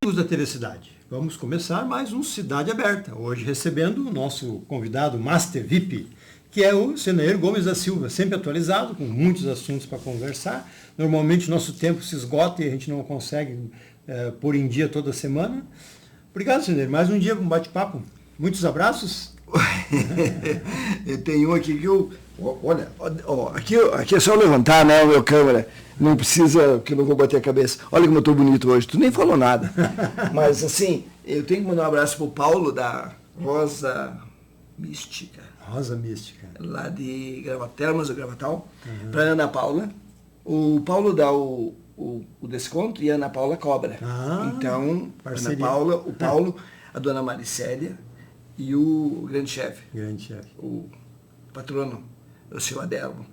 Amigos da TV Cidade, vamos começar mais um Cidade Aberta, hoje recebendo o nosso convidado Master VIP, que é o Senair Gomes da Silva, sempre atualizado, com muitos assuntos para conversar. Normalmente nosso tempo se esgota e a gente não consegue pôr em dia toda semana. Obrigado, Senair, mais um dia com bate-papo. Muitos abraços. Eu tenho um aqui que eu... Olha, aqui é só levantar, né, a minha câmera. Não precisa, que eu não vou bater a cabeça. Olha como eu estou bonito hoje. Tu nem falou nada. Mas, assim, eu tenho que mandar um abraço pro Paulo, da Rosa Mística. Rosa Mística. Lá de Termas do Gravatal. Para Ana Paula. O Paulo dá o desconto e a Ana Paula cobra. Então, parceria. Ana Paula, o Paulo, a dona Maricélia e o grande chefe. O patrono. O seu Adelmo.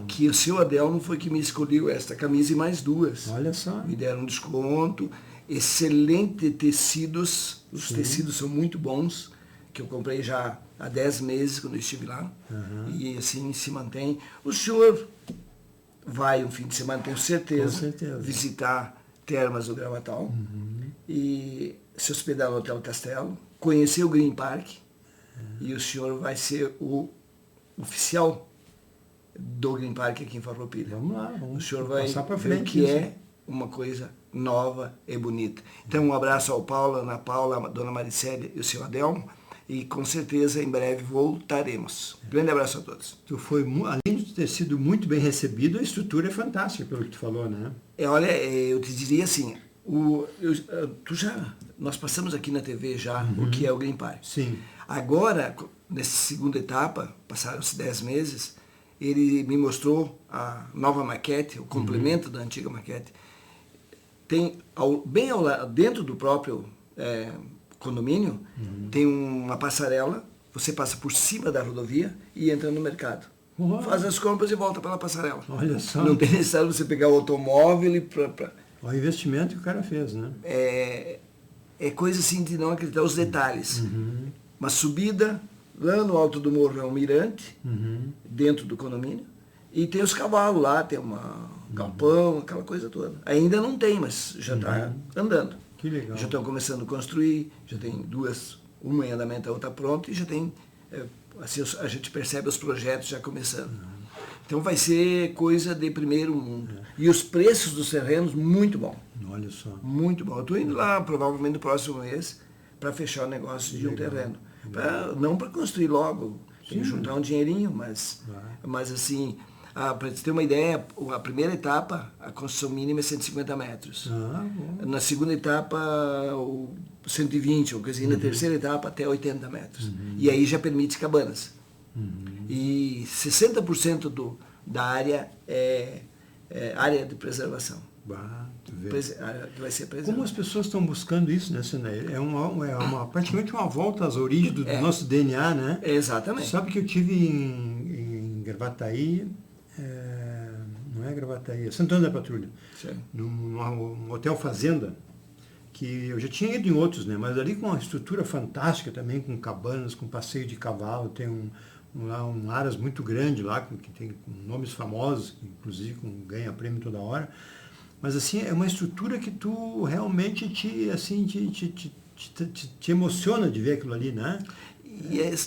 Que o seu Adelmo foi que me escolheu esta camisa e mais duas. Olha só. Me deram um desconto. Excelente tecidos. Os tecidos são muito bons. Que eu comprei já há 10 meses quando eu estive lá. E assim se mantém. O senhor vai um fim de semana, tenho certeza, visitar Termas do Gravatal. E se hospedar no Hotel Castelo. Conhecer o Green Park. E o senhor vai ser o oficial do Green Park aqui em Farroupilha. Vamos lá, o senhor vai ver que é uma coisa nova e bonita. Então, um abraço ao Paulo, Ana Paula, a dona Maricélia e o seu Adelmo, e com certeza em breve voltaremos. Grande abraço a todos. Tu foi, além de ter sido muito bem recebido, a estrutura é fantástica, pelo que tu falou, né? Olha, eu te diria assim, nós passamos aqui na TV já o que é o Green Park. Sim. Agora, nessa segunda etapa, passaram-se 10 meses, ele me mostrou a nova maquete, o complemento da antiga maquete. Tem, bem ao lado, dentro do próprio condomínio, tem uma passarela, você passa por cima da rodovia e entra no mercado. Faz as compras e volta pela passarela. Olha só. Não tem necessidade você pegar o automóvel e O investimento que o cara fez, né? É coisa assim de não acreditar os detalhes. Uma subida, lá no alto do morro é um mirante, dentro do condomínio, e tem os cavalos lá, tem um galpão, aquela coisa toda. Ainda não tem, mas já está andando. Que legal. Já estão começando a construir, já tem duas, uma em andamento, a outra pronta, e já tem, assim, a gente percebe os projetos já começando. Então vai ser coisa de primeiro mundo. E os preços dos terrenos, muito bom. Olha só. Muito bom. Eu estou indo lá, provavelmente no próximo mês, para fechar o negócio de um terreno. Não para construir logo, tem que juntar um dinheirinho, mas assim, para você ter uma ideia, a primeira etapa, a construção mínima é 150 metros. Na segunda etapa, 120, ou coisa assim, na terceira etapa, até 80 metros. E aí já permite cabanas. E 60% da área é área de preservação. Que vai ser preservada. Como as pessoas estão buscando isso, né, Senair? Praticamente uma volta às origens do nosso DNA, né? Exatamente. Sabe que eu tive em Gravataí, não é Gravataí, é Santana da Patrulha, num hotel fazenda, que eu já tinha ido em outros, né? Mas ali com uma estrutura fantástica também, com cabanas, com passeio de cavalo, tem um aras muito grande lá, que tem nomes famosos, que inclusive ganha prêmio toda hora. Mas assim, é uma estrutura que tu realmente te emociona de ver aquilo ali, né?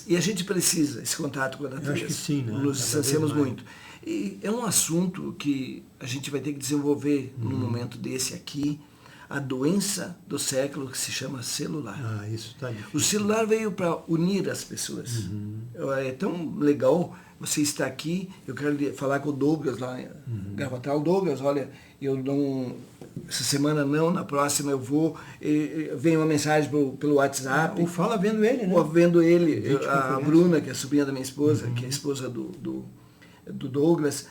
E a gente precisa esse contato com a natureza. Eu acho que sim, né? Nos distanciamos muito. E é um assunto que a gente vai ter que desenvolver num momento desse aqui, a doença do século que se chama celular. Isso tá difícil. O celular veio para unir as pessoas. É tão legal você estar aqui. Eu quero falar com o Douglas lá em Gravatal. Douglas, olha, eu não... Essa semana não, na próxima eu vou. Vem uma mensagem pelo WhatsApp. Ou fala vendo ele, né? Ou vendo ele. A Bruna, que é a sobrinha da minha esposa, que é a esposa do Douglas,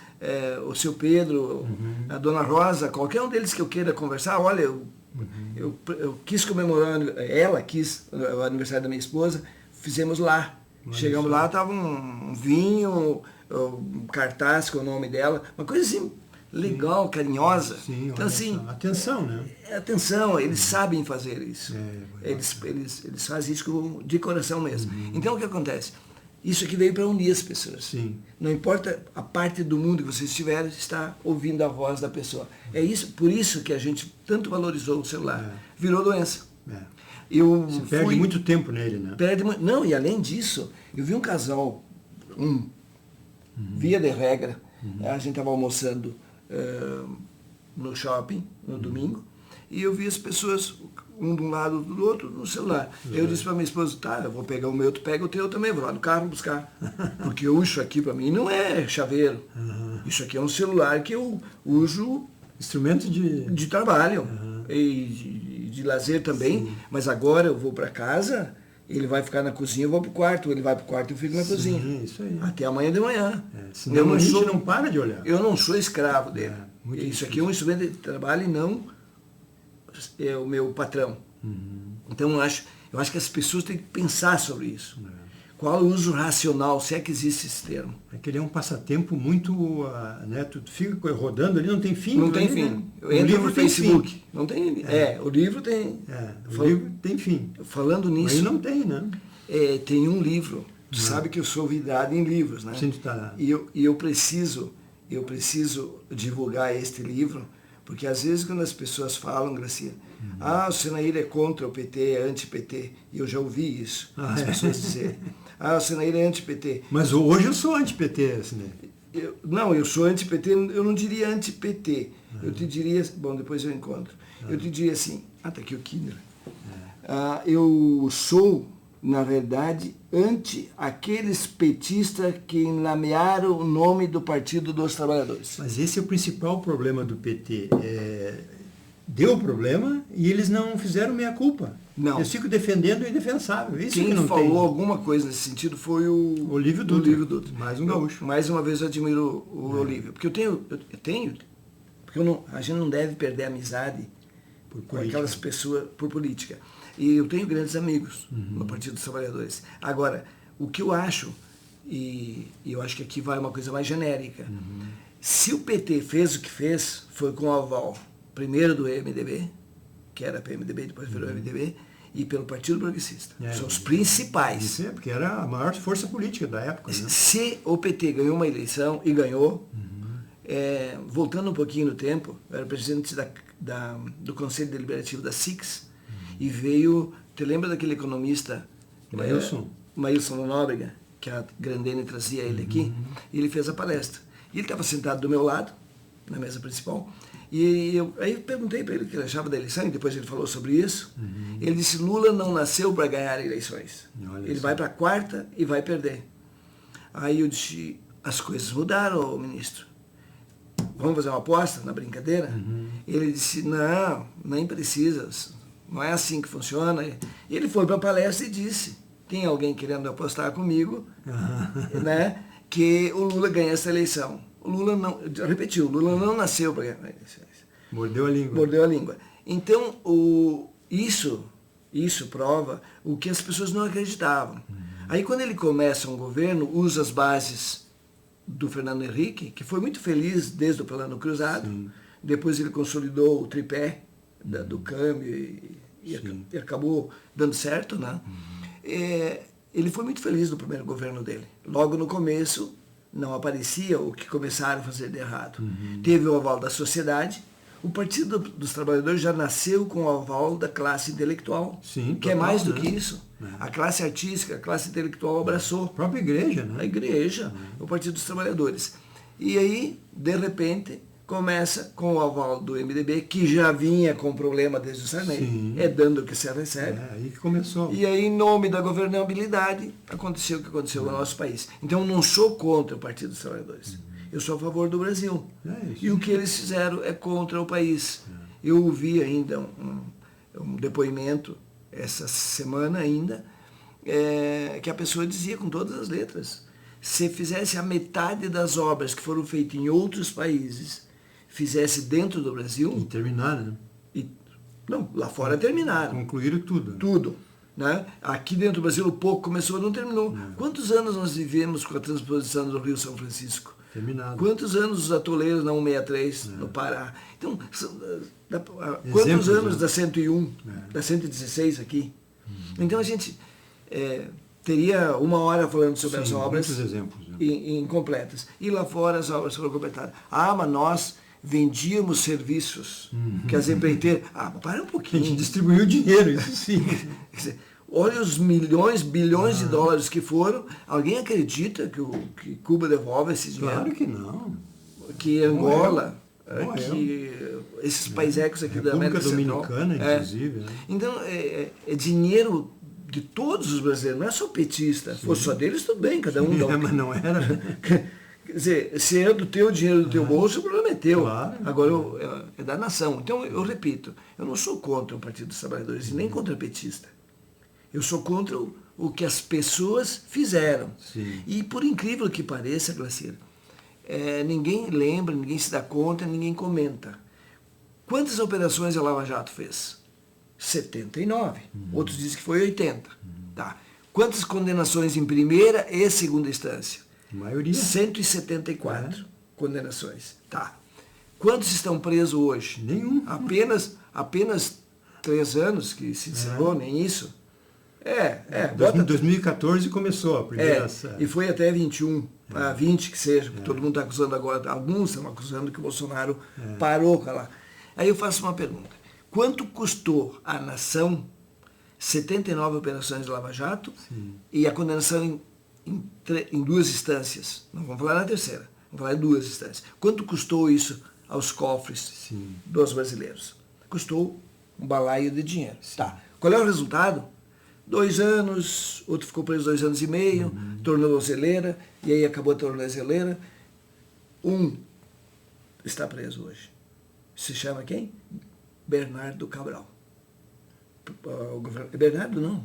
o seu Pedro, a dona Rosa, qualquer um deles que eu queira conversar, olha, eu quis comemorar, ela quis o aniversário da minha esposa, fizemos lá. Chegamos lá, estava um vinho, um cartaz com o nome dela, uma coisa assim, legal, carinhosa. Sim, então, assim, atenção, né? Atenção, eles sabem fazer isso. Eles fazem isso de coração mesmo. Então, o que acontece? Isso aqui veio para unir as pessoas. Sim. Não importa a parte do mundo que você estiver, está ouvindo a voz da pessoa. É isso, por isso que a gente tanto valorizou o celular. Virou doença. Você perde muito tempo nele, né? Não, e além disso, eu vi um casal, via de regra, a gente estava almoçando no shopping, no domingo, e eu vi as pessoas, um de um lado do outro, no celular. Eu disse para minha esposa, tá, eu vou pegar o meu, tu pega o teu também, vou lá no carro buscar. Porque isso aqui para mim não é chaveiro. Isso aqui é um celular que eu uso... Instrumento de trabalho e de lazer também. Sim. Mas agora eu vou para casa, ele vai ficar na cozinha, eu vou para o quarto. Ele vai para o quarto, eu fico na cozinha. Isso aí. Até amanhã de manhã. Senão a gente não para de olhar. Eu não sou escravo dele. Isso aqui é um instrumento de trabalho e não é o meu patrão. Então eu acho que as pessoas têm que pensar sobre isso. Qual é o uso racional, se é que existe esse termo? É que ele é um passatempo muito... né, tu fica rodando ali, não tem fim. Não tem fim. Né? Eu entro no Facebook. Não tem, o livro tem... o livro tem fim. Falando nisso... Aí não tem, né? Tem um livro. Tu sabe que eu sou vidrado em livros, né? Sim, tá. E eu preciso divulgar este livro, porque às vezes quando as pessoas falam, Gracia, o Senair é contra o PT, é anti-PT. E eu já ouvi isso, as pessoas dizerem. O Senair é anti-PT. Mas hoje eu sou anti-PT, Senair. Eu sou anti-PT, eu não diria anti-PT. Eu te diria, bom, depois eu encontro. Eu te diria assim, tá aqui o Kinder. Eu sou, na verdade, anti aqueles petistas que enlamearam o nome do Partido dos Trabalhadores. Mas esse é o principal problema do PT. Deu problema e eles não fizeram meia-culpa. Não. Eles ficam defendendo o indefensável. Isso Quem que não falou tem. Alguma coisa nesse sentido foi o Olívio Dutra. Mais um gaúcho. Mais uma vez eu admiro o Olívio. Porque porque a gente não deve perder a amizade com aquelas pessoas por política. E eu tenho grandes amigos no Partido dos Trabalhadores. Agora, o que eu acho, e eu acho que aqui vai uma coisa mais genérica, se o PT fez o que fez, foi com o aval, primeiro do MDB, que era PMDB, depois virou MDB, e pelo Partido Progressista. São os principais. Isso porque era a maior força política da época. Né? Se o PT ganhou uma eleição, e ganhou, voltando um pouquinho no tempo, eu era presidente do Conselho Deliberativo da SIX, e veio, te lembra daquele economista Maílson Nóbrega, que a Grandene trazia ele aqui, e ele fez a palestra. E ele estava sentado do meu lado, na mesa principal, e aí eu perguntei para ele o que ele achava da eleição, e depois ele falou sobre isso. Ele disse, Lula não nasceu para ganhar eleições. Ele vai para a quarta e vai perder. Aí eu disse, as coisas mudaram, ministro. Vamos fazer uma aposta na brincadeira? Ele disse, não, nem precisa, não é assim que funciona. E ele foi para a palestra e disse, tem alguém querendo apostar comigo, né, que o Lula ganha essa eleição. O Lula não, repetiu, o Lula não nasceu para ganhar eleições. Mordeu a língua. Mordeu a língua. Então, isso prova o que as pessoas não acreditavam. Aí quando ele começa um governo, usa as bases do Fernando Henrique, que foi muito feliz desde o Plano Cruzado. Depois ele consolidou o tripé do câmbio e acabou dando certo, né? Ele foi muito feliz no primeiro governo dele. Logo no começo, não aparecia o que começaram a fazer de errado. Teve o aval da sociedade. O Partido dos Trabalhadores já nasceu com o aval da classe intelectual, que é mais do que isso. A classe artística, a classe intelectual abraçou. A própria igreja, né? A igreja, o Partido dos Trabalhadores. E aí, de repente, começa com o aval do MDB, que já vinha com problema desde o Sarney, dando o que se recebe. Aí que começou. E aí, em nome da governabilidade, aconteceu o que aconteceu no nosso país. Então, eu não sou contra o Partido dos Trabalhadores. Eu sou a favor do Brasil. E o que eles fizeram é contra o país. Eu ouvi ainda um depoimento, essa semana ainda, que a pessoa dizia com todas as letras, se fizesse a metade das obras que foram feitas em outros países, fizesse dentro do Brasil... E terminaram, né? Não, lá fora terminaram. Concluíram tudo. Tudo. Né? Aqui dentro do Brasil o pouco começou e não terminou. Quantos anos nós vivemos com a transposição do Rio São Francisco? Terminado. Quantos anos os atoleiros na 163 no Pará? Então, quantos anos da 101, da 116 aqui? Então a gente teria 1 hora falando sobre as Sim, obras muitos exemplos, né? incompletas. E lá fora as obras foram completadas. Ah, mas nós vendíamos serviços que as empreiteiras... Ah, para um A pouquinho. gente distribuiu dinheiro, isso sim. Quer dizer, olha os milhões, bilhões de dólares que foram. Alguém acredita que Cuba devolve esse dinheiro? Claro que não. Que Angola, Morreu. que esses países aqui da República América Central. Dominicana, inclusive. Né? Então, é dinheiro de todos os brasileiros, não é só petista. Se fosse só deles, tudo bem, cada um dá um. Mas não era. Quer dizer, se é do teu dinheiro, do teu bolso, o problema é teu. Claro. Agora é da nação. Então, eu repito, eu não sou contra o Partido dos Trabalhadores e nem contra o petista. Eu sou contra o que as pessoas fizeram. Sim. E por incrível que pareça, Glacier, ninguém lembra, ninguém se dá conta, ninguém comenta. Quantas operações a Lava Jato fez? 79. Outros dizem que foi 80. Tá. Quantas condenações em primeira e segunda instância? A maioria. 174 condenações. Tá. Quantos estão presos hoje? Nenhum. Apenas 3 anos que se encerrou, nem isso. Em 2014 começou a primeira... E foi até 21, 20 que seja, porque todo mundo está acusando agora, alguns estão acusando que o Bolsonaro parou com ela. Aí eu faço uma pergunta. Quanto custou à nação 79 operações de Lava Jato e a condenação em 2 instâncias? Não vamos falar na terceira, vamos falar em 2 instâncias. Quanto custou isso aos cofres dos brasileiros? Custou um balaio de dinheiro. Tá. Qual é o resultado? 2 anos, outro ficou preso 2 anos e meio, tornozeleira, e aí acabou a tornozeleira. Um está preso hoje. Se chama quem? Bernardo Cabral. Bernardo não.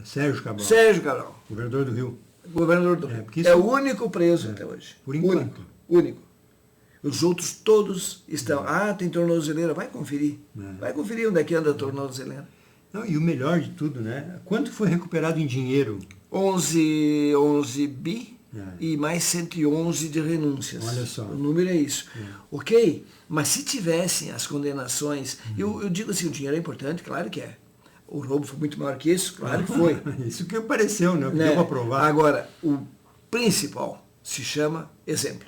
Sérgio Cabral. Sérgio Cabral. Governador do Rio. Governador do Rio. É o único preso até hoje. Por enquanto. Único. Os outros todos estão... tem tornozeleira. Vai conferir. Vai conferir onde é que anda a tornozeleira. Não, e o melhor de tudo, né? Quanto foi recuperado em dinheiro? 11 bi e mais 111 de renúncias. Olha só. O número é isso. Ok? Mas se tivessem as condenações... Eu digo assim, o dinheiro é importante, claro que é. O roubo foi muito maior que isso, claro que foi. Isso que pareceu, né? Deu para provar. Agora, o principal se chama exemplo.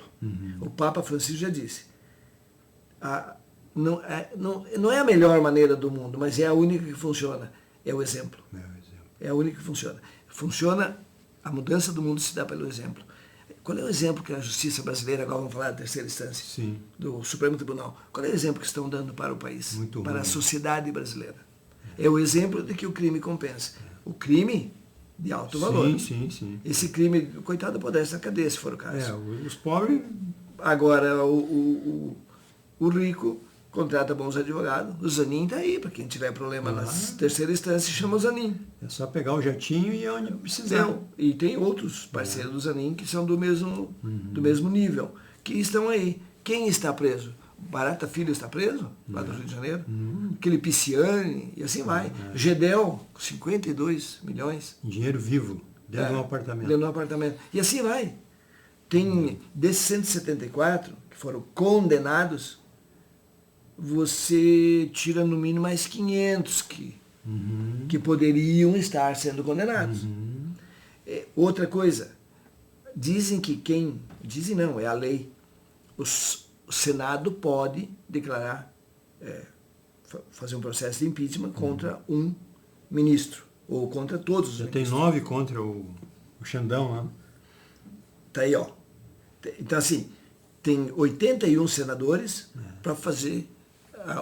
O Papa Francisco já disse. Não é a melhor maneira do mundo, mas é a única que funciona. É o exemplo. É a única que funciona. A mudança do mundo se dá pelo exemplo. Qual é o exemplo que a justiça brasileira, agora vamos falar da terceira instância, do Supremo Tribunal, qual é o exemplo que estão dando para o país, para a sociedade brasileira? É o exemplo de que o crime compensa. O crime de alto valor. Sim. Esse crime, coitado, pode estar na cadeia, se for o caso. Os pobres... Agora, o rico contrata bons advogados. O Zanin está aí, para quem tiver problema na terceira instância, chama o Zanin. É só pegar o jatinho e ir onde precisar. E tem outros parceiros do Zanin que são do mesmo nível, que estão aí. Quem está preso? Barata Filho está preso, lá do Rio de Janeiro. Aquele Pisciani, e assim vai. Gedel, 52 milhões. Dinheiro vivo, dentro de um apartamento. Dentro de um apartamento. E assim vai. Tem, desses 174 que foram condenados, você tira no mínimo mais 500 que poderiam estar sendo condenados. Outra coisa, dizem que dizem não, é a lei, o Senado pode declarar, fazer um processo de impeachment contra um ministro, ou contra todos os ministros. Tem 9 contra o Xandão lá. Tá aí, ó. Então, assim, tem 81 senadores para fazer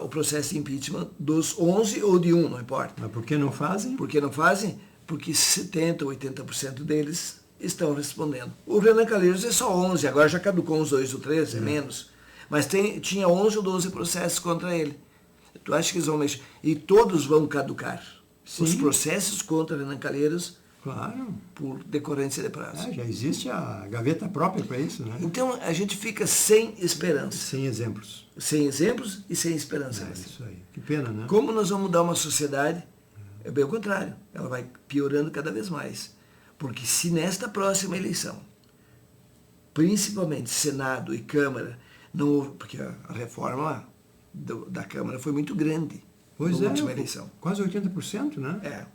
o processo de impeachment dos 11 ou de um, não importa. Mas por que não fazem? Por que não fazem? Porque 70%, 80% deles estão respondendo. O Renan Calheiros é só 11, agora já caducou uns 2 ou 3, é menos. Mas tinha 11 ou 12 processos contra ele. Tu acha que eles vão mexer? E todos vão caducar. Os processos contra Renan Calheiros, claro, por decorrência de prazo. Já existe a gaveta própria para isso, né? Então a gente fica sem esperança. Sem exemplos. Sem exemplos e sem esperança. Isso aí. Que pena, né? Como nós vamos mudar uma sociedade? É bem o contrário. Ela vai piorando cada vez mais. Porque se nesta próxima eleição, principalmente Senado e Câmara, não houve, porque a reforma da Câmara foi muito grande na última eleição. Quase 80%, né?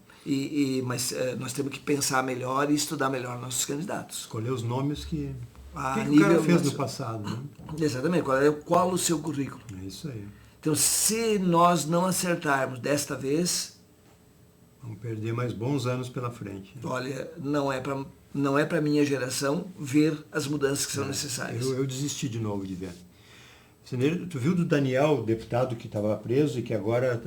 Mas nós temos que pensar melhor e estudar melhor nossos candidatos. Escolher os nomes que o cara fez nosso... no passado. Né? Exatamente, qual o seu currículo. É isso aí. Então, se nós não acertarmos desta vez... Vamos perder mais bons anos pela frente. Olha, não é para minha geração ver as mudanças que são necessárias. Eu desisti de novo de ver. Tu viu do Daniel, o deputado que estava preso e que agora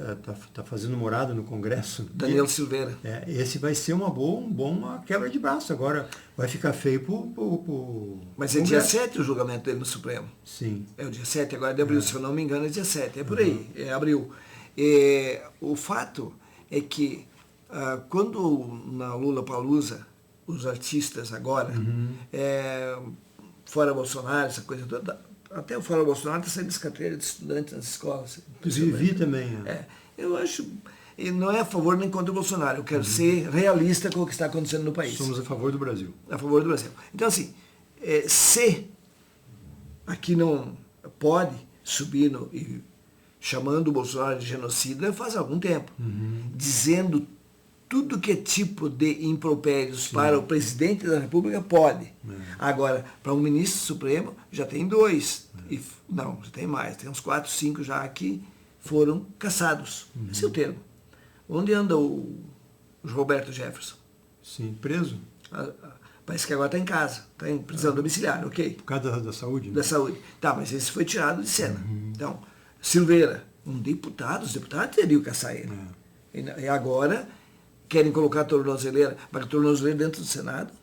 está fazendo morada no Congresso? Daniel Silveira. Esse vai ser uma quebra de braço. Agora vai ficar feio pro Mas é dia 7 o julgamento dele no Supremo. Sim. É o dia 7 agora de abril, se eu não me engano é dia 7. É por aí, é abril. O fato é que quando na Lollapalooza, os artistas agora, fora Bolsonaro, essa coisa toda, até o fora Bolsonaro está saindo das carteiras de estudantes nas escolas. Vi também. Eu acho, não é a favor nem contra o Bolsonaro, eu quero ser realista com o que está acontecendo no país. Somos a favor do Brasil. A favor do Brasil. Então assim, se aqui não pode subir e chamando o Bolsonaro de genocida faz algum tempo, dizendo tudo que é tipo de impropérios para o presidente da República pode. Agora, para um ministro supremo, já tem 2. Não, já tem mais. Tem uns 4, 5 já que foram caçados. Esse é o termo. Onde anda o Roberto Jefferson? Sim, preso. Parece que agora está em casa. Está em prisão domiciliar, ok? Por causa da saúde, né? Da saúde. Tá, mas esse foi tirado de cena. Então, Silveira, um deputado, os deputados teriam que caçar ele. E agora... querem colocar a tornozeleira, mas a tornozeleira dentro do Senado,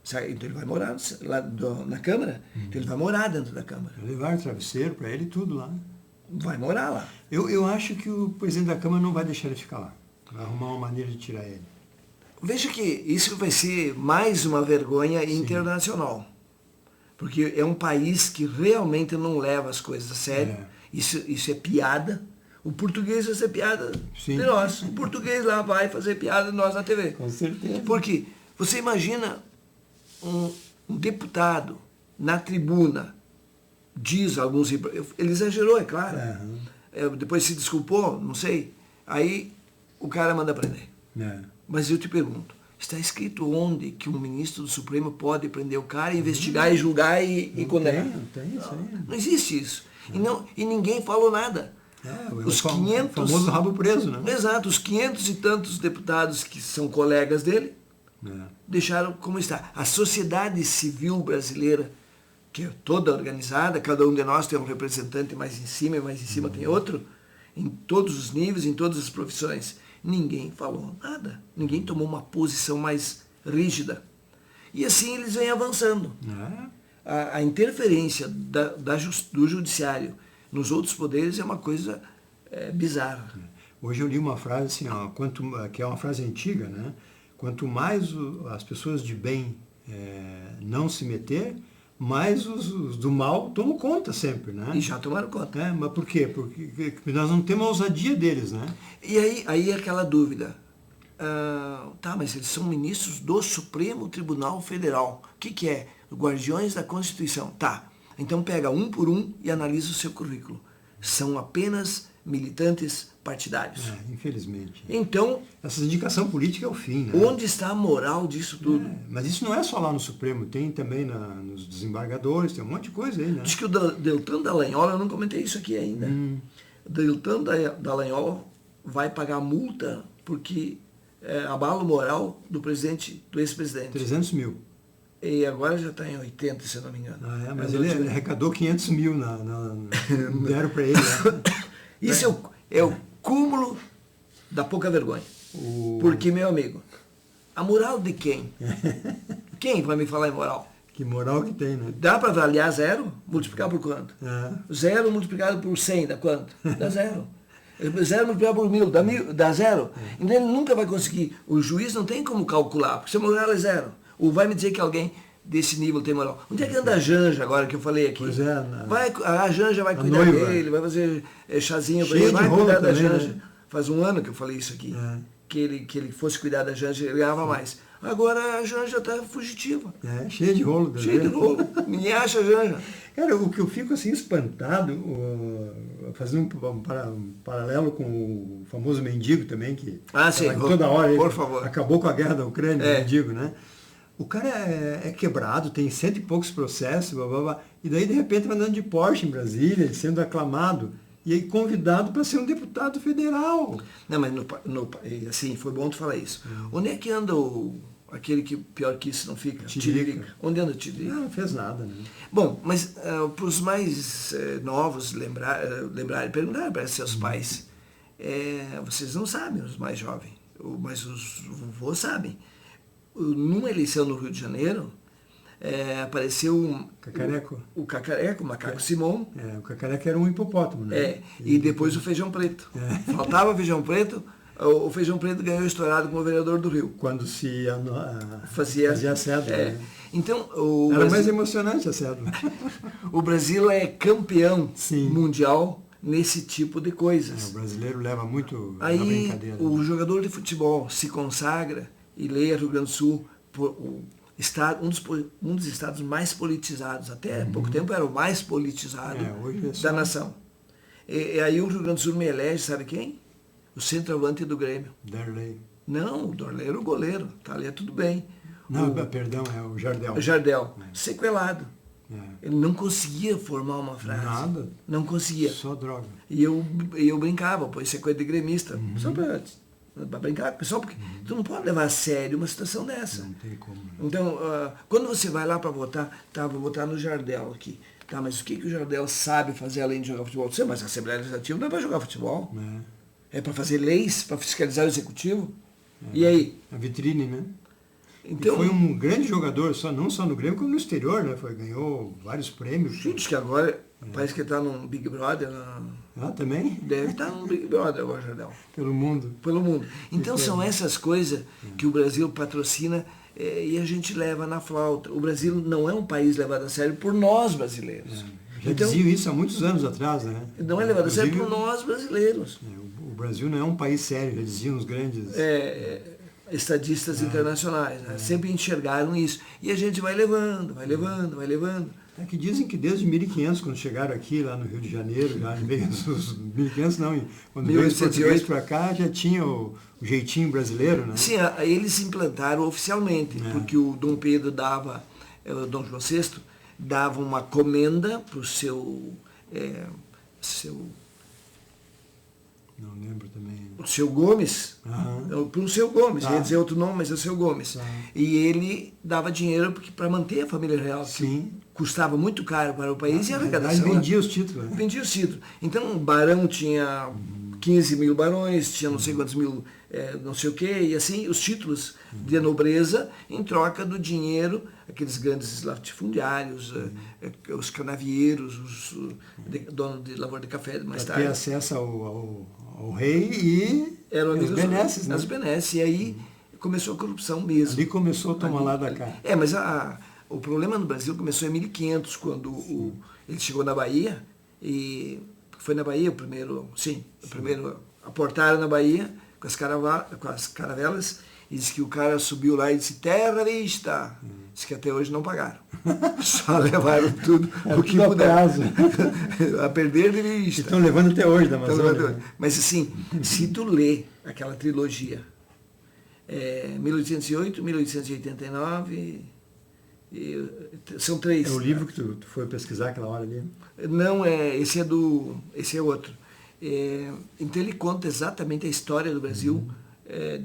então ele vai morar lá na Câmara, então ele vai morar dentro da Câmara. Vai levar travesseiro para ele tudo lá. Vai morar lá. Eu acho que o presidente da Câmara não vai deixar ele ficar lá. Vai arrumar uma maneira de tirar ele. Veja que isso vai ser mais uma vergonha internacional. Porque é um país que realmente não leva as coisas a sério. Isso é piada. O português vai ser piada de nós. O português lá vai fazer piada de nós na TV. Com certeza. Porque você imagina um deputado na tribuna, diz alguns... Ele exagerou, é claro. Depois se desculpou, não sei. Aí o cara manda prender. Mas eu te pergunto, está escrito onde que um ministro do Supremo pode prender o cara, investigar e julgar e condenar? Não existe isso. E ninguém falou nada. Os 500, o famoso rabo preso, né? Exato, os 500 e tantos deputados que são colegas dele deixaram como está. A sociedade civil brasileira, que é toda organizada, cada um de nós tem um representante mais em cima e mais em cima tem outro, em todos os níveis, em todas as profissões. Ninguém falou nada, ninguém tomou uma posição mais rígida. E assim eles vêm avançando. A interferência do judiciário nos outros poderes é uma coisa bizarra. Hoje eu li uma frase assim, que é uma frase antiga, né? Quanto mais as pessoas de bem não se meter, mais os do mal tomam conta sempre, né? E já tomaram conta. Mas por quê? Porque nós não temos a ousadia deles, né? E aí é aquela dúvida. Mas eles são ministros do Supremo Tribunal Federal. O que é? Guardiões da Constituição. Tá. Então pega um por um e analisa o seu currículo. São apenas militantes partidários. Infelizmente. Então... essa indicação política é o fim, né? Onde está a moral disso tudo? Mas isso não é só lá no Supremo, tem também nos desembargadores, tem um monte de coisa aí, né? Diz que o Deltan Dallagnol, eu não comentei isso aqui ainda. Deltan Dallagnol vai pagar multa porque abala o moral do ex-presidente. 300 mil. E agora já está em 80, se eu não me engano. Mas ele arrecadou 500 mil, deram para ele. Né? Isso é o cúmulo da pouca vergonha. Porque, meu amigo, a moral de quem? Quem vai me falar em moral? Que moral que tem, né? Dá para avaliar 0? Multiplicar por quanto? 0 multiplicado por 100 dá quanto? Dá 0. 0 multiplicado por 1000 dá 0. Então ele nunca vai conseguir. O juiz não tem como calcular, porque se a moral é 0. Ou vai me dizer que alguém desse nível tem moral. Onde é que anda a Janja agora que eu falei aqui? Pois a Janja vai cuidar dele, vai fazer chazinho para ele, vai cuidar da Janja. Né? Faz um ano que eu falei isso aqui. Que ele fosse cuidar da Janja, ele ganhava mais. Agora a Janja está fugitiva. Cheia de rolo. Cheia de rolo. Ninguém acha a Janja. Cara, o que eu fico assim espantado, fazendo um paralelo com o famoso mendigo também, que sim, toda hora por favor. Acabou com a guerra da Ucrânia, o mendigo, né? O cara é quebrado, tem 100 e poucos processos, blá, blá, blá, e daí de repente vai andando de Porsche em Brasília, sendo aclamado, e aí convidado para ser um deputado federal. Não, mas assim, foi bom tu falar isso. Onde é que anda aquele que pior que isso não fica? Tiririca. Onde anda o Tiririca? Não fez nada, né? Bom, mas para os mais novos lembrarem, perguntar para seus pais, vocês não sabem, os mais jovens, mas os vovôs sabem. Numa eleição no Rio de Janeiro, apareceu Cacareco. O Cacareco, o Macaco Simão. O Cacareco era um hipopótamo, né? E depois o Feijão Preto. Faltava Feijão Preto, o Feijão Preto ganhou estourado como vereador do Rio. Quando se fazia a cédula. Né? Então, era mais emocionante a cédula. O Brasil é campeão Sim. mundial nesse tipo de coisas. O brasileiro leva muito Aí, na brincadeira. O jogador de futebol se consagra e leia Rio Grande do Sul, um dos estados mais politizados, até pouco tempo era o mais politizado da nação. E aí o Rio Grande do Sul me elege, sabe quem? O centroavante do Grêmio. Darley. Não, o Darley era o goleiro, tá ali, tudo bem. Não, perdão, é o Jardel. O Jardel, sequelado. Ele não conseguia formar uma frase. Nada. Não conseguia. Só droga. E eu brincava, pô, isso é coisa de gremista. Só para brincar com o pessoal, porque tu não pode levar a sério uma situação dessa. Não tem como. Né? Então, quando você vai lá para votar, vou votar no Jardel aqui. Tá, mas o que o Jardel sabe fazer além de jogar futebol? Mas a Assembleia Legislativa não é para jogar futebol. É para fazer leis, para fiscalizar o Executivo. E aí? A vitrine, né? Então, e foi um grande jogador, não só no Grêmio, como no exterior, né? Ganhou vários prêmios. Gente, que agora parece que está num Big Brother. Também? Deve estar num Big Brother agora, Jardel. Pelo mundo. Pelo mundo. Então são essas coisas que o Brasil patrocina e a gente leva na flauta. O Brasil não é um país levado a sério por nós brasileiros. Já diziam isso há muitos anos atrás, né? Não é levado a sério por nós brasileiros. O Brasil não é um país sério, já diziam os grandes... estadistas internacionais, né? Sempre enxergaram isso. E a gente vai levando. É que dizem que desde 1500, quando chegaram aqui, lá no Rio de Janeiro, já veio os 1500 não, quando veio os portugueses para cá, já tinha o jeitinho brasileiro, né? Sim, eles implantaram oficialmente, porque o Dom Pedro dava, o Dom João VI, dava uma comenda para o seu não lembro também. O seu Gomes, para o seu Gomes, ia dizer outro nome, mas é o seu Gomes. E ele dava dinheiro para manter a família real. Sim. Custava muito caro para o país e a arrecadação. Vendia os títulos. Né? Vendia os títulos. Então o barão tinha 15 mil barões, tinha não sei quantos mil, não sei o quê, e assim os títulos de nobreza em troca do dinheiro, aqueles grandes latifundiários, os canavieiros, os donos de lavoura de café mais tarde. Ter acesso ao rei e as benesses, né? As benesses. E aí começou a corrupção mesmo. Ali começou a tomar lá da cá. Mas o problema no Brasil começou em 1500, quando ele chegou na Bahia, e foi na Bahia o primeiro aportaram na Bahia com as caravelas, e disse que o cara subiu lá e disse, terra vista. Disse que até hoje não pagaram. Só levaram tudo o que puderam. A perder de vista. Estão levando até hoje da Amazônia. Mas assim, se tu lê aquela trilogia, 1808, 1889... são 3. É o livro que tu foi pesquisar aquela hora ali? Não, esse é outro. Então ele conta exatamente a história do Brasil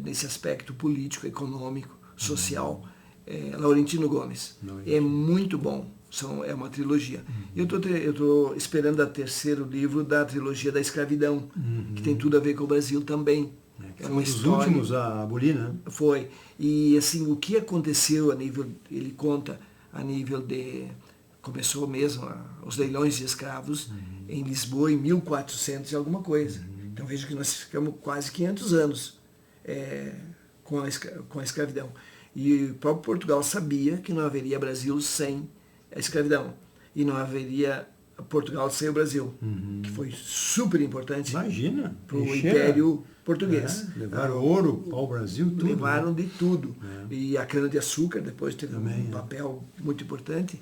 nesse aspecto político, econômico, social. Laurentino Gomes. É muito bom. É uma trilogia. Eu estou esperando o terceiro livro da trilogia da escravidão, que tem tudo a ver com o Brasil também. É uma história. Os últimos a abolir, né? Foi. E assim, o que aconteceu ele conta a nível de... Começou mesmo os leilões de escravos em Lisboa em 1400 e alguma coisa. Então veja que nós ficamos quase 500 anos com a escravidão. E o próprio Portugal sabia que não haveria Brasil sem a escravidão. E não haveria Portugal sem o Brasil, que foi super importante. Imagina. Para o Império Português. Levaram ouro ao Brasil, tudo. Levaram de tudo. E a cana-de-açúcar depois teve um papel muito importante,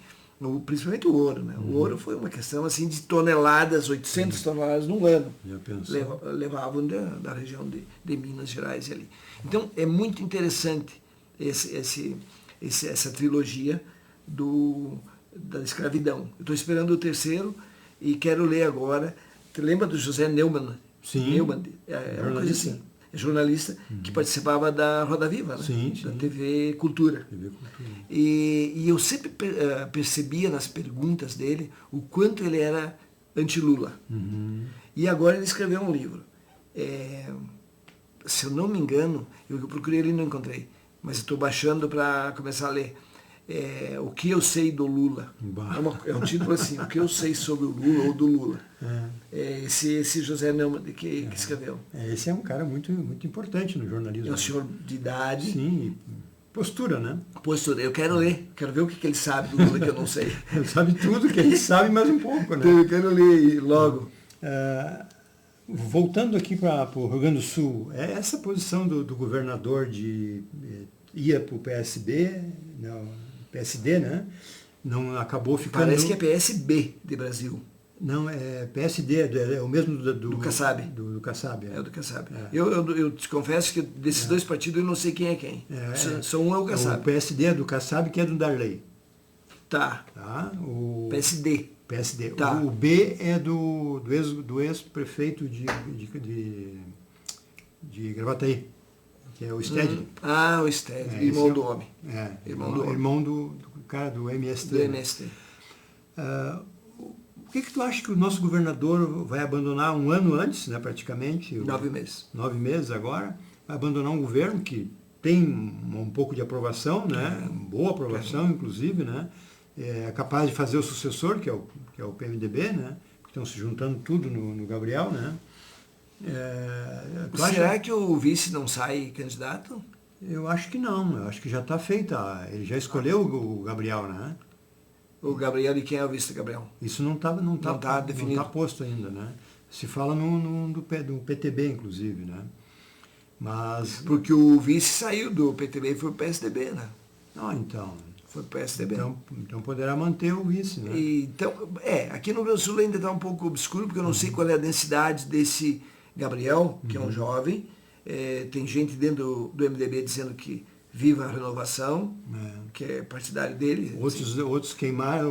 principalmente o ouro. Né? O ouro foi uma questão assim de toneladas, 800 toneladas num ano. Levavam da região de Minas Gerais ali. Então é muito interessante essa trilogia da escravidão. Eu estou esperando o terceiro e quero ler agora. Você lembra do José Neumann? Sim. Neumann, uma coisa assim. É jornalista que participava da Roda Viva, né? Sim. Da TV Cultura. E eu sempre percebia nas perguntas dele o quanto ele era anti-Lula. E agora ele escreveu um livro. Se eu não me engano, eu procurei ele e não encontrei, mas estou baixando para começar a ler. O que eu sei do Lula. É um título assim, o que eu sei sobre o Lula ou do Lula. Esse José Neumann que escreveu. Esse é um cara muito, muito importante no jornalismo. É um senhor de idade. Sim, postura, né? Postura. Eu quero ler, quero ver o que ele sabe do Lula que eu não sei. Ele sabe tudo que ele sabe, mais um pouco, né? Então eu quero ler logo. Voltando aqui para o Rio Grande do Sul, essa posição do governador de ia para o PSB, não, PSD, né? Não acabou ficando... Parece que é PSB de Brasil. Não, é PSD, é o mesmo do Kassab. Do Kassab. É o do Kassab. Eu te confesso que desses dois partidos eu não sei quem é quem. Só um é o Kassab. O PSD é do Kassab, que é do Darley. Tá. O PSD. Tá. O B é do ex-prefeito de Gravataí, que é o Stedley. O Stedley, irmão do homem. Irmão do cara do MST. Do MST. O que tu acha que o nosso governador vai abandonar um ano antes, né, praticamente? 9 meses. 9 meses agora. Vai abandonar um governo que tem um pouco de aprovação, né? Boa aprovação, inclusive, né? É capaz de fazer o sucessor, que é o PMDB, né? Que estão se juntando tudo no Gabriel, né? Será que o vice não sai candidato? Eu acho que não. Eu acho que já está feita. Ele já escolheu o Gabriel, né? O Gabriel, e quem é o vice Gabriel? Isso não tá definido. Não está posto ainda, né? Se fala do PTB, inclusive, né? Mas... Porque o vice saiu do PTB e foi para o PSDB, né? Então... Foi para o PSDB. Então poderá manter o vice, né? Então, aqui no Rio Grande do Sul ainda está um pouco obscuro, porque eu não sei qual é a densidade desse Gabriel, que é um jovem. Tem gente dentro do MDB dizendo que viva a renovação, que é partidário dele. Outros queimaram,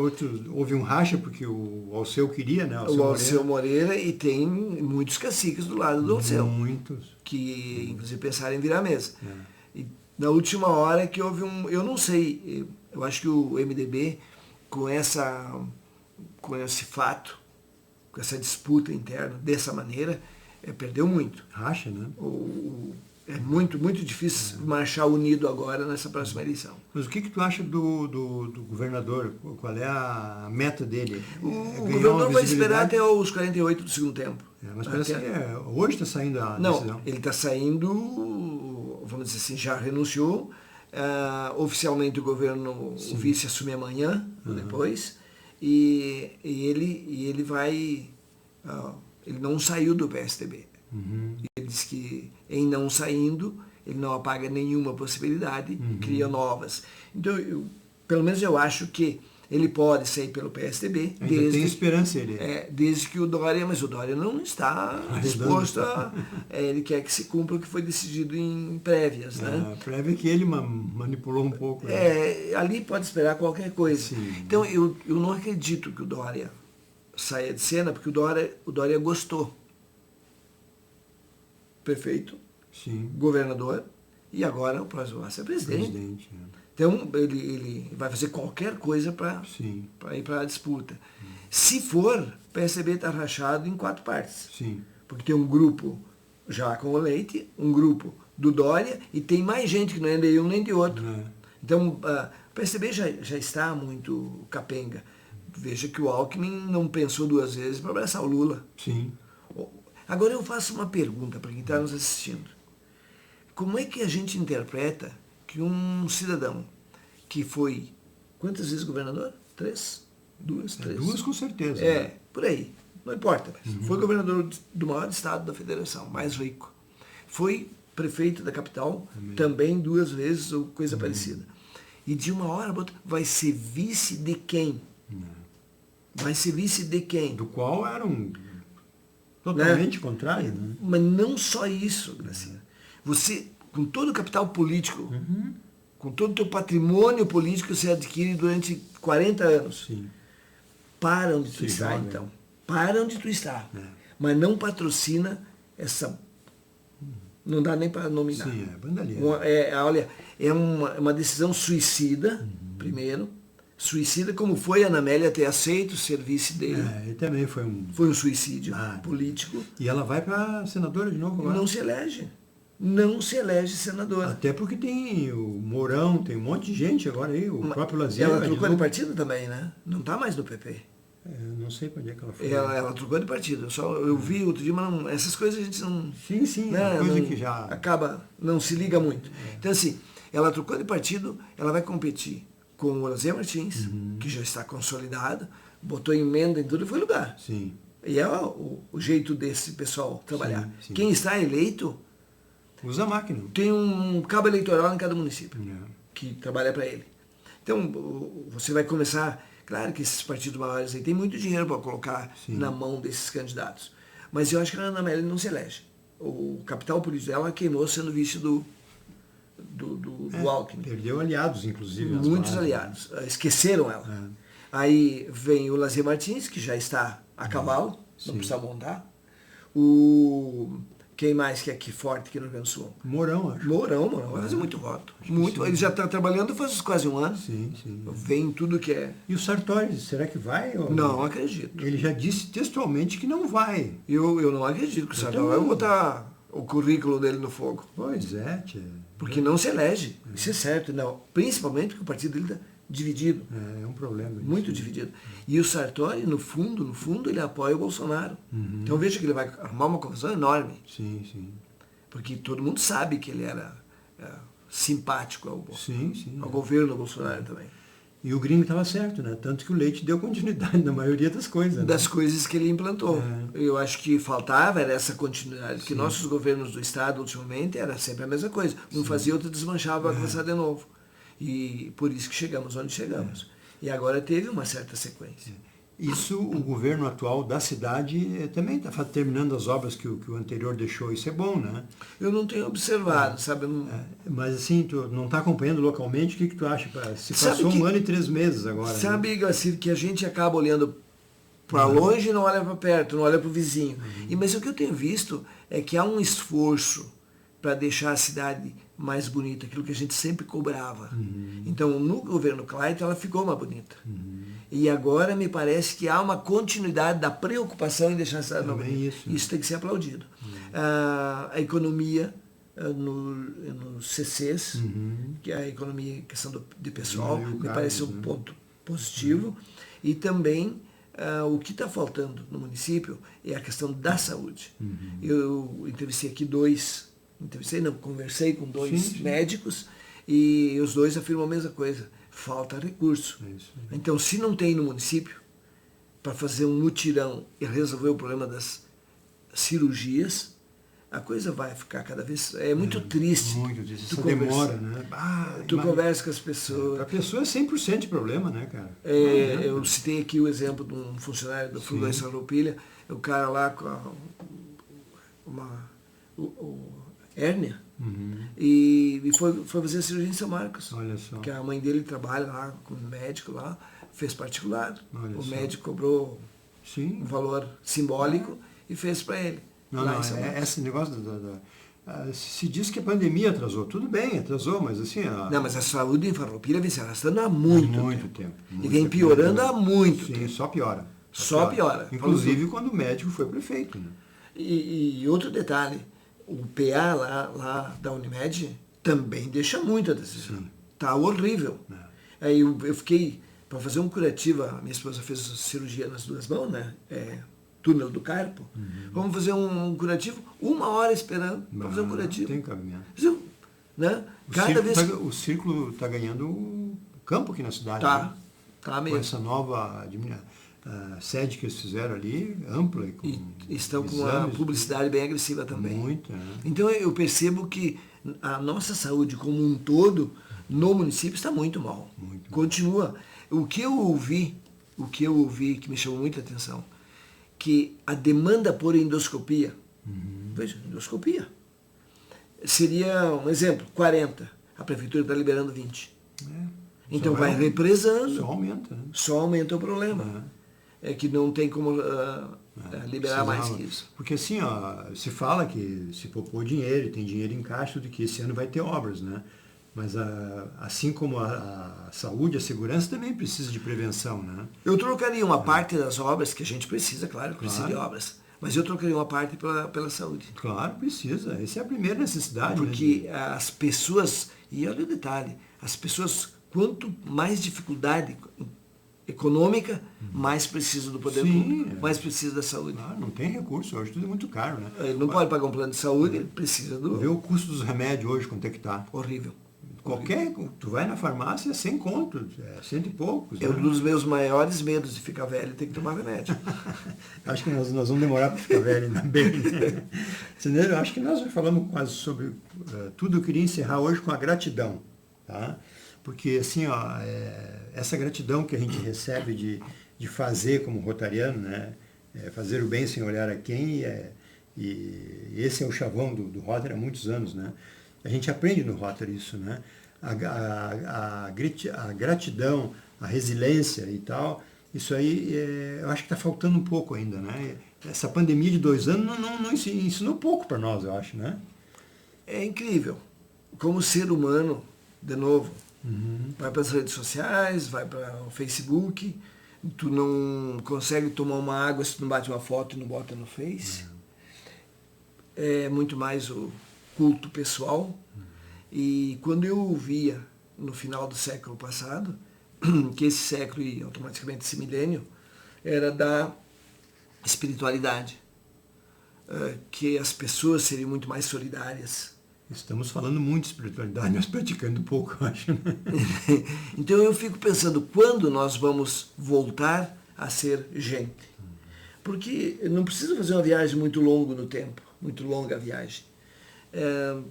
houve um racha, porque o Alceu queria, né? O Alceu Moreira, e tem muitos caciques do lado do Alceu. Muitos. Que, inclusive, pensaram em virar a mesa. E na última hora que houve eu não sei, eu acho que o MDB, com esse fato, com essa disputa interna, dessa maneira, perdeu muito. Racha, né? É muito, muito difícil marchar unido agora nessa próxima eleição. Mas o que tu acha do governador? Qual é a meta dele? O governador vai esperar até os 48 do segundo tempo. Mas parece que hoje está saindo a decisão. Não, ele está saindo, vamos dizer assim, já renunciou. Oficialmente o vice assume amanhã, ou depois. E ele vai... ele não saiu do PSDB. Ele diz que, em não saindo, ele não apaga nenhuma possibilidade, cria novas. Então, pelo menos eu acho que ele pode sair pelo PSDB. Tem esperança ele. Desde que o Dória, mas o Dória não está disposto a... ele quer que se cumpra o que foi decidido em prévias. Né? Prévia que ele manipulou um pouco. Né? Ali pode esperar qualquer coisa. Sim. Então, eu não acredito que o Dória saia de cena, porque o Dória gostou. Prefeito, sim, governador, e agora o próximo vai ser presidente. Então, ele vai fazer qualquer coisa para ir para a disputa. Se for, o PSDB está rachado em 4 partes. Sim. Porque tem um grupo já com o Leite, um grupo do Dória, e tem mais gente que não é de um nem de outro. Então, o PSDB já está muito capenga. Veja que o Alckmin não pensou 2 vezes para abraçar o Lula. Sim. Agora eu faço uma pergunta para quem está nos assistindo. Como é que a gente interpreta que um cidadão que foi, quantas vezes governador? 3? 2, 3. 2 com certeza. Por aí. Não importa. Foi governador do maior estado da federação, mais rico. Foi prefeito da capital, também 2 vezes, ou coisa parecida. E de uma hora para outra, vai ser vice de quem? Vai ser vice de quem? Do qual era totalmente contrário. Né? Mas não só isso, Gracinha. Você, com todo o capital político, com todo o teu patrimônio político que você adquire durante 40 anos, Sim. para onde tu está, então. Para onde tu está. Mas não patrocina essa... Não dá nem para nominar. Sim, é vandalismo. Olha, é uma decisão suicida, primeiro. Suicida, como foi a Ana Amélia ter aceito o serviço dele. E também foi um suicídio político. E ela vai para senadora de novo agora. Não se elege. Não se elege senadora. Até porque tem o Mourão, tem um monte de gente agora aí, o próprio Lazier. Ela trocou de partido também, né? Não está mais no PP. Eu não sei para onde é que ela foi. Ela trocou de partido. Eu vi outro dia, mas não, essas coisas a gente não... Sim, né, é coisa não, que já... Acaba, não se liga muito. Então, assim, ela trocou de partido, ela vai competir com o Lazier Martins, que já está consolidado, botou emenda em tudo e foi lugar. Sim. E é o jeito desse pessoal trabalhar. Sim. Quem está eleito... Usa a máquina. Tem um cabo eleitoral em cada município que trabalha para ele. Então, você vai começar... Claro que esses partidos maiores aí têm muito dinheiro para colocar na mão desses candidatos. Mas eu acho que a Ana Amélia não se elege. O capital político dela queimou sendo vice do Alckmin. Perdeu aliados, inclusive. Muitos aliados. Esqueceram ela. Aí vem o Lazier Martins, que já está a cavalo, não precisa montar. Quem mais que é aqui forte aqui no Rio Grande do Sul? Mourão, acho. Mourão vai fazer muito voto. Muito. Ele já está trabalhando faz quase um ano. Sim. Vem tudo que é. E o Sartori, será que vai? Ou... Não acredito. Ele já disse textualmente que não vai. Eu não acredito que o Sartori vai botar o currículo dele no fogo. Pois é, tia. Porque não se elege. Isso é certo. Não. Principalmente porque o partido dele está dividido. É um problema. Muito dividido. E o Sartori, no fundo, ele apoia o Bolsonaro. Então veja que ele vai arrumar uma confusão enorme. Sim. Porque todo mundo sabe que ele era simpático ao governo Bolsonaro também. E o gringo estava certo, né? Tanto que o Leite deu continuidade na maioria das coisas. Das coisas que ele implantou. Eu acho que faltava era essa continuidade, porque nossos governos do Estado, ultimamente, era sempre a mesma coisa. Um fazia, outro desmanchava, vai começar de novo. E por isso que chegamos onde chegamos. E agora teve uma certa sequência. Isso, o governo atual da cidade também está terminando as obras que o anterior deixou. Isso é bom, né? Eu não tenho observado, sabe? Mas assim, tu não está acompanhando localmente, o que tu acha? Se passou 1 ano e 3 meses agora. Sabe, Glacir, que a gente acaba olhando para longe e não olha para perto, não olha para o vizinho. Mas o que eu tenho visto é que há um esforço para deixar a cidade mais bonita, aquilo que a gente sempre cobrava. Então, no governo Clayton, ela ficou mais bonita. E agora me parece que há uma continuidade da preocupação em deixar a cidade mais bonita. Isso tem que ser aplaudido. A economia nos CCs, que é a economia, questão de pessoal, me parece um ponto positivo. E também o que está faltando no município é a questão da saúde. Eu entrevistei aqui conversei com 2 médicos e os 2 afirmam a mesma coisa. Falta recurso. Então, se não tem no município para fazer um mutirão e resolver o problema das cirurgias, a coisa vai ficar cada vez... É muito triste. Muito triste. Essa demora, né? Tu conversa com as pessoas. A pessoa é 100% de problema, né, cara? Eu citei aqui o exemplo de um funcionário do Fundo da Farroupilha, o cara lá com hérnia, e foi fazer a cirurgia em São Marcos. Olha só. Que a mãe dele trabalha lá como médico lá, fez particular. O médico cobrou um valor simbólico e fez para ele. Esse negócio se diz que a pandemia atrasou. Tudo bem, atrasou, mas assim... Não, mas a saúde em Farroupilha vem se arrastando há muito tempo. E vem tempo, piorando há muito tempo. Sim, só piora. Só piora. Inclusive quando o médico foi prefeito. Né? E outro detalhe, o PA lá da Unimed também deixa muito a decisão. Tá horrível. Aí eu fiquei, para fazer um curativo, a minha esposa fez cirurgia nas 2 mãos, né? Túnel do carpo. Vamos fazer um curativo, 1 hora esperando para fazer um curativo. Tem cabimento. Né? O círculo está ganhando campo aqui na cidade. Tá. Né? com essa nova sede que eles fizeram ali, ampla. E estão com uma publicidade bem agressiva também. Muito, Então eu percebo que a nossa saúde como um todo no município está muito mal. Continua. O que eu ouvi que me chamou muita atenção, que a demanda por endoscopia, veja, endoscopia, seria um exemplo, 40, a prefeitura está liberando 20. Então vai represando. Só aumenta. Né? Só aumenta o problema. É que não tem como liberar mais que isso. Porque assim, se fala que se poupou dinheiro, tem dinheiro em caixa, de que esse ano vai ter obras, né? Mas assim como a saúde, a segurança também precisa de prevenção, né? Eu trocaria uma parte das obras, que a gente precisa, claro, precisa de obras. Mas eu trocaria uma parte pela saúde. Claro, precisa. Essa é a primeira necessidade. Porque as pessoas, e olha o detalhe, as pessoas, quanto mais dificuldade econômica, mais precisa do poder público, mais precisa da saúde. Não tem recurso, hoje tudo é muito caro, né? Ele não pode pagar um plano de saúde, ele precisa do... Vê o custo dos remédios hoje, quanto é que tá? Horrível. Tu vai na farmácia, é 100 conto, 100 e poucos. É um dos meus maiores medos de ficar velho, ter que tomar remédio. Acho que nós vamos demorar para ficar velho ainda bem. Né? Eu acho que nós já falamos quase sobre tudo. Eu queria encerrar hoje com a gratidão, tá? Porque assim, essa gratidão que a gente recebe de fazer como rotariano, né? Fazer o bem sem olhar a quem, e esse é o chavão do Rotary há muitos anos, né? A gente aprende no Rotary isso, né? A gratidão, a resiliência e tal, isso aí eu acho que está faltando um pouco ainda, né? Essa pandemia de 2 anos não ensinou pouco para nós, eu acho, né? É incrível. Como ser humano, de novo, vai para as redes sociais, vai para o Facebook, tu não consegue tomar uma água se tu não bate uma foto e não bota no Face. É muito mais o culto pessoal. E quando eu via no final do século passado, que esse século e automaticamente esse milênio era da espiritualidade, que as pessoas seriam muito mais solidárias. Estamos falando muito de espiritualidade, mas praticando pouco, eu acho. Né? Então eu fico pensando, quando nós vamos voltar a ser gente? Porque não precisa fazer uma viagem muito longa no tempo, muito longa a viagem.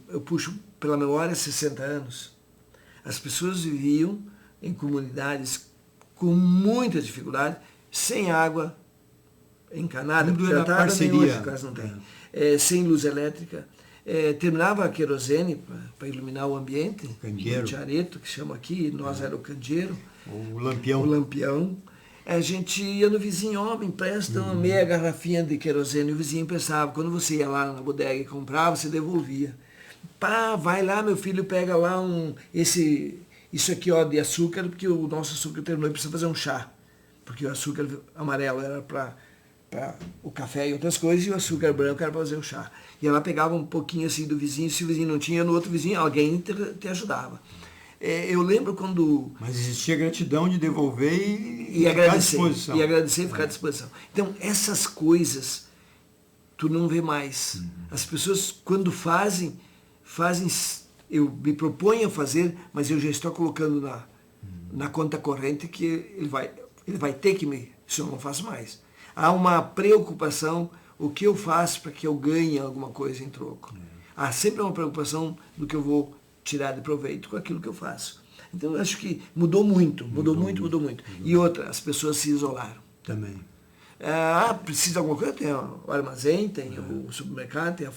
Eu puxo pela memória 60 anos. As pessoas viviam em comunidades com muita dificuldade, sem água encanada, tratada, nem hoje quase não tem, sem luz elétrica. Terminava a querosene para iluminar o ambiente, o chareto, que chama aqui, nós era o candeeiro. O lampião. O lampião. A gente ia no vizinho, me empresta uma meia garrafinha de querosene, o vizinho emprestava. Quando você ia lá na bodega e comprava, você devolvia. Pá, vai lá, meu filho, pega lá isso aqui de açúcar, porque o nosso açúcar terminou e precisa fazer um chá. Porque o açúcar amarelo era para o café e outras coisas, e o açúcar branco era para fazer o chá. E ela pegava um pouquinho assim do vizinho, se o vizinho não tinha, no outro vizinho alguém te ajudava. Eu lembro quando... Mas existia gratidão de devolver e agradecer. E agradecer e ficar à disposição. Então, essas coisas tu não vê mais. As pessoas, quando fazem, eu me proponho a fazer, mas eu já estou colocando na conta corrente que ele vai ter que se eu não faço mais. Há uma preocupação, o que eu faço para que eu ganhe alguma coisa em troco. Há sempre uma preocupação do que eu vou tirar de proveito com aquilo que eu faço. Então eu acho que mudou muito. E outra, as pessoas se isolaram. Também. Precisa de alguma coisa? Tem o armazém, tem o supermercado, tem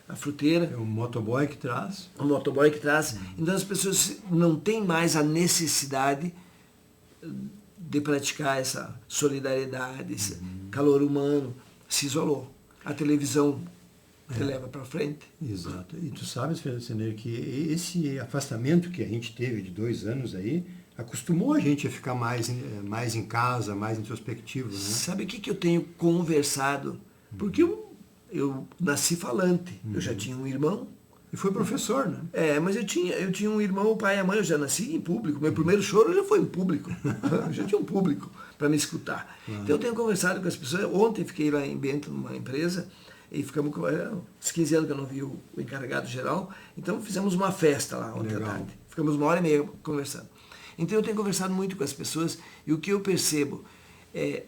a fruteira. É o motoboy que traz. O motoboy que traz. Então as pessoas não têm mais a necessidade de praticar essa solidariedade, esse calor humano. Se isolou. A televisão te leva para frente. Exato. E tu sabes, Fernando, que esse afastamento que a gente teve de 2 anos aí, acostumou a gente a ficar mais em casa, mais introspectivo, né? Sabe o que eu tenho conversado? Porque eu nasci falante. Eu já tinha um irmão. E foi professor, né? Mas eu tinha um irmão, o pai e a mãe, eu já nasci em público. Meu primeiro choro já foi em público. Eu já tinha um público para me escutar. Então eu tenho conversado com as pessoas. Ontem fiquei lá em Bento, numa empresa, e ficamos uns 15 anos que eu não vi o encarregado geral. Então fizemos uma festa lá ontem à tarde. Ficamos 1h30 conversando. Então eu tenho conversado muito com as pessoas e o que eu percebo,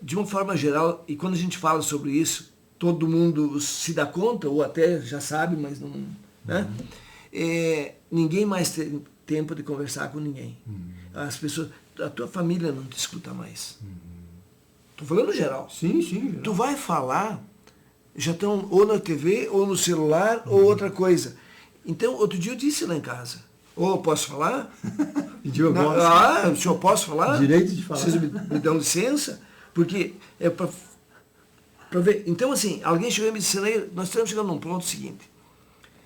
de uma forma geral, e quando a gente fala sobre isso, todo mundo se dá conta, ou até já sabe, mas não... Né? Ninguém mais tem tempo de conversar com ninguém. As pessoas, a tua família não te escuta mais. Estou falando geral. Sim, sim. Geral. Tu vai falar, já estão ou na TV, ou no celular, ou outra coisa. Então, outro dia eu disse lá em casa, posso falar? Pediu o senhor posso falar? Direito de falar. Vocês me dão licença? Porque é para ver. Então, assim, alguém chegou e me disse, nós estamos chegando num ponto seguinte.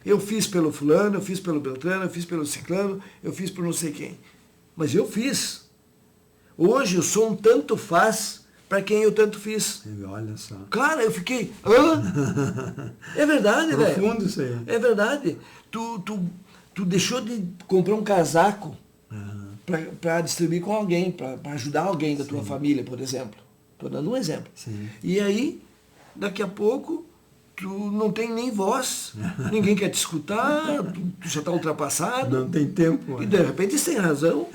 Eu fiz pelo fulano, eu fiz pelo Beltrano, eu fiz pelo ciclano, eu fiz por não sei quem. Mas eu fiz. Hoje eu sou um tanto faz para quem eu tanto fiz. Olha só. Cara, eu fiquei... É verdade, velho. Profundo isso aí. É verdade. Tu deixou de comprar um casaco para distribuir com alguém, para ajudar alguém da tua família, por exemplo. Estou dando um exemplo. Sim. E aí, daqui a pouco, tu não tem nem voz, ninguém quer te escutar, tu já está ultrapassado. Não tem tempo. E de repente eles têm razão.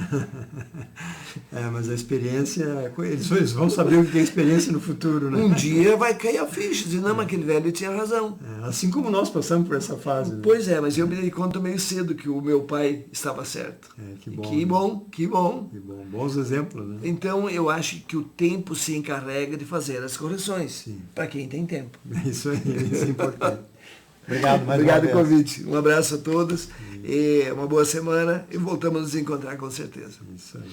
Mas a experiência, eles vão saber o que é experiência no futuro, né? Um dia vai cair a ficha, dizer, não, mas aquele velho tinha razão. Assim como nós passamos por essa fase. Né? Pois é, mas eu me dei conta meio cedo que o meu pai estava certo. Que bom. Que bom, que bom. Que bom. Bons exemplos, né? Então eu acho que o tempo se encarrega de fazer as correções, para quem tem tempo. Isso aí, isso é importante. Obrigado mais Obrigado pelo convite. Um abraço a todos, e uma boa semana e voltamos a nos encontrar com certeza. Isso aí.